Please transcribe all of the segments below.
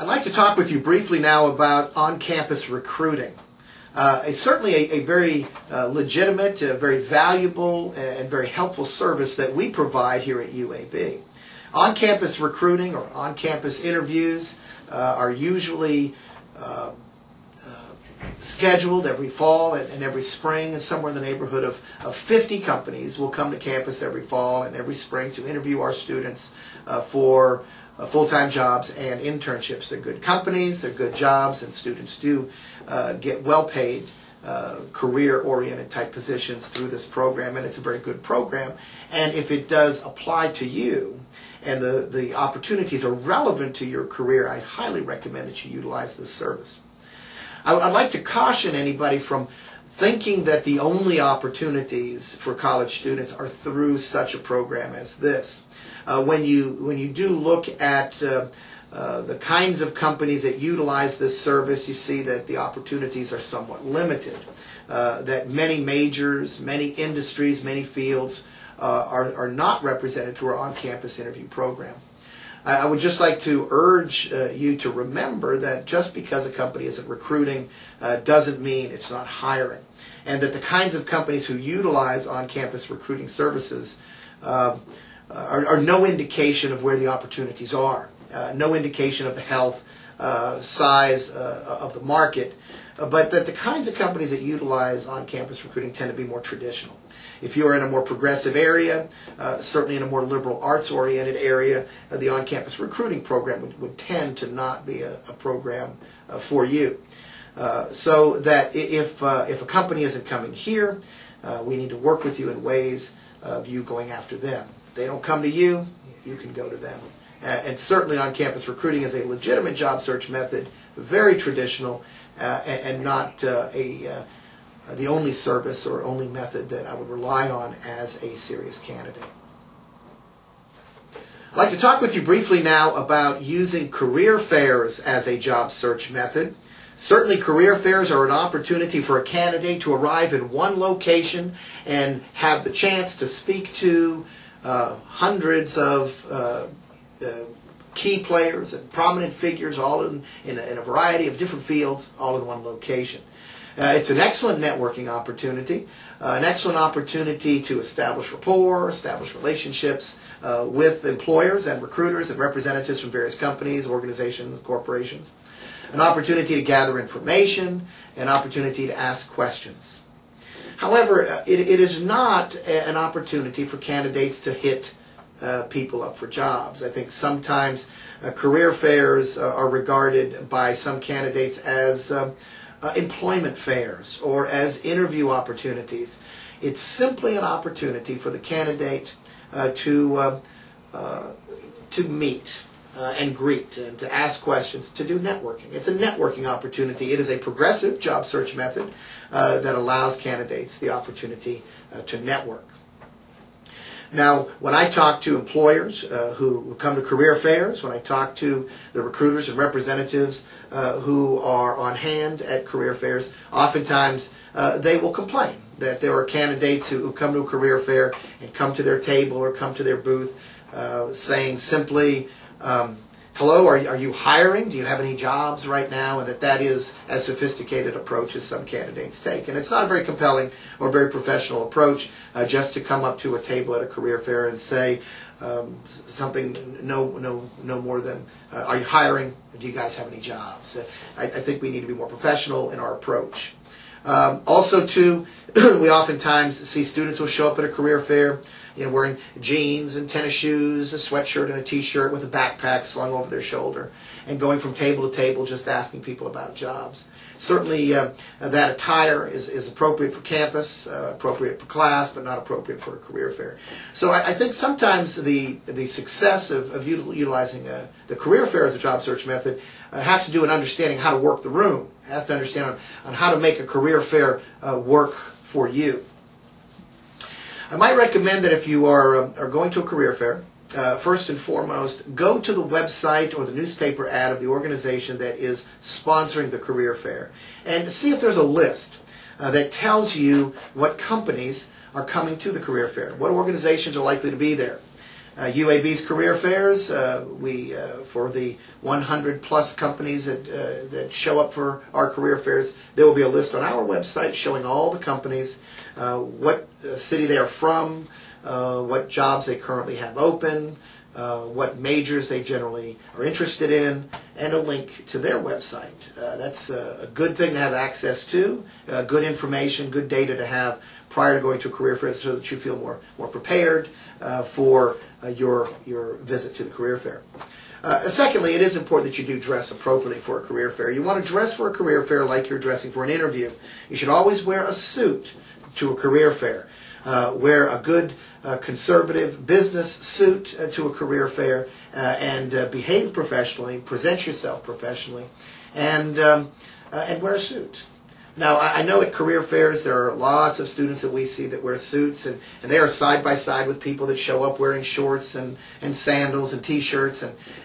I'd like to talk with you briefly now about on-campus recruiting. It's certainly a very legitimate, very valuable, and very helpful service that we provide here at UAB. On-campus recruiting or on-campus interviews are usually scheduled every fall and every spring, and somewhere in the neighborhood of 50 companies will come to campus every fall and every spring to interview our students for full-time jobs and internships. They're good companies, they're good jobs, and students do get well-paid, career-oriented type positions through this program, and it's a very good program. And if it does apply to you and the opportunities are relevant to your career, I highly recommend that you utilize this service. I'd like to caution anybody from thinking that the only opportunities for college students are through such a program as this. When you do look at the kinds of companies that utilize this service, you see that the opportunities are somewhat limited. That many majors, many industries, many fields are not represented through our on-campus interview program. I would just like to urge you to remember that just because a company isn't recruiting doesn't mean it's not hiring. And that the kinds of companies who utilize on-campus recruiting services are no indication of where the opportunities are, no indication of the health, size of the market, but that the kinds of companies that utilize on-campus recruiting tend to be more traditional. If you're in a more progressive area, certainly in a more liberal arts-oriented area, the on-campus recruiting program would tend to not be a program for you. So that if a company isn't coming here, we need to work with you in ways of you going after them. If they don't come to you, you can go to them. And certainly on-campus recruiting is a legitimate job search method, very traditional, and not the only service or only method that I would rely on as a serious candidate. I'd like to talk with you briefly now about using career fairs as a job search method. Certainly career fairs are an opportunity for a candidate to arrive in one location and have the chance to speak to hundreds of key players and prominent figures all in a variety of different fields, all in one location. It's an excellent networking opportunity, an excellent opportunity to establish rapport, establish relationships with employers and recruiters and representatives from various companies, organizations, corporations, an opportunity to gather information, an opportunity to ask questions. However, it is not an opportunity for candidates to hit people up for jobs. I think sometimes career fairs are regarded by some candidates as employment fairs or as interview opportunities. It's simply an opportunity for the candidate to meet and greet and to ask questions, to do networking. It's a networking opportunity. It is a progressive job search method that allows candidates the opportunity to network. Now, when I talk to employers who come to career fairs, when I talk to the recruiters and representatives who are on hand at career fairs, oftentimes they will complain that there are candidates who come to a career fair and come to their table or come to their booth saying simply, hello, are you hiring? Do you have any jobs right now? And that is as sophisticated approach as some candidates take. And it's not a very compelling or very professional approach just to come up to a table at a career fair and say something no more than, are you hiring? Do you guys have any jobs? I think we need to be more professional in our approach. Also, too, we oftentimes see students who show up at a career fair wearing jeans and tennis shoes, a sweatshirt and a t-shirt with a backpack slung over their shoulder, and going from table to table just asking people about jobs. Certainly that attire is appropriate for campus, appropriate for class, but not appropriate for a career fair. So I think sometimes the success of utilizing the career fair as a job search method has to do with understanding how to work the room, has to understand on how to make a career fair work for you. I might recommend that if you are going to a career fair, first and foremost, go to the website or the newspaper ad of the organization that is sponsoring the career fair and see if there's a list that tells you what companies are coming to the career fair, what organizations are likely to be there. UAB's career fairs, for the 100 plus companies that show up for our career fairs, there will be a list on our website showing all the companies, what city they are from, what jobs they currently have open, what majors they generally are interested in, and a link to their website. That's a good thing to have access to, good information, good data to have prior to going to a career fair so that you feel more prepared for your visit to the career fair. Secondly, it is important that you do dress appropriately for a career fair. You want to dress for a career fair like you're dressing for an interview. You should always wear a suit to a career fair. Wear a good conservative business suit to a career fair and behave professionally, present yourself professionally, and wear a suit. Now, I know at career fairs there are lots of students that we see that wear suits, and they are side by side with people that show up wearing shorts and sandals and T-shirts,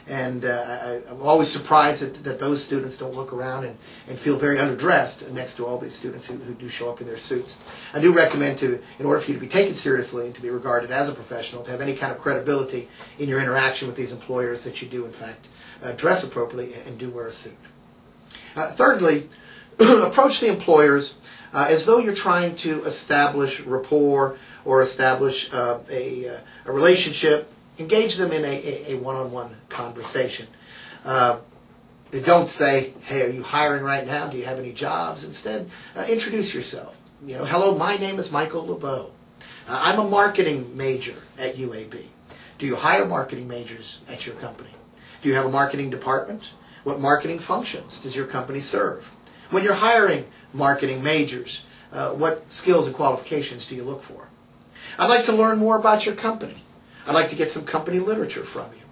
and I'm always surprised that those students don't look around and feel very underdressed next to all these students who do show up in their suits. I do recommend in order for you to be taken seriously and to be regarded as a professional, to have any kind of credibility in your interaction with these employers, that you do in fact dress appropriately and do wear a suit. Thirdly, approach the employers as though you're trying to establish rapport or establish a relationship. Engage them in a one-on-one conversation. Don't say, "Hey, are you hiring right now? Do you have any jobs?" Instead, introduce yourself. Hello, my name is Michael Lebeau. I'm a marketing major at UAB. Do you hire marketing majors at your company? Do you have a marketing department? What marketing functions does your company serve? When you're hiring marketing majors, what skills and qualifications do you look for? I'd like to learn more about your company. I'd like to get some company literature from you.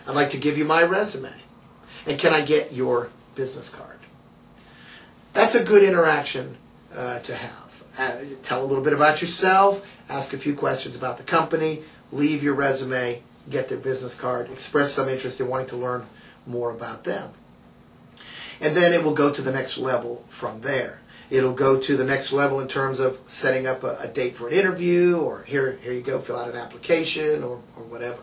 I'd like to give you my resume. And can I get your business card? That's a good interaction to have. Tell a little bit about yourself, ask a few questions about the company, leave your resume, get their business card, express some interest in wanting to learn more about them. And then it will go to the next level from there. It'll go to the next level in terms of setting up a date for an interview, or here you go, fill out an application, or whatever.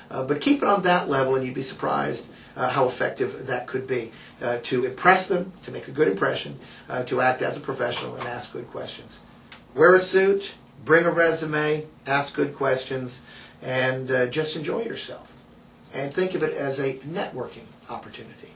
But keep it on that level, and you'd be surprised how effective that could be to impress them, to make a good impression, to act as a professional and ask good questions. Wear a suit, bring a resume, ask good questions, and just enjoy yourself. And think of it as a networking opportunity.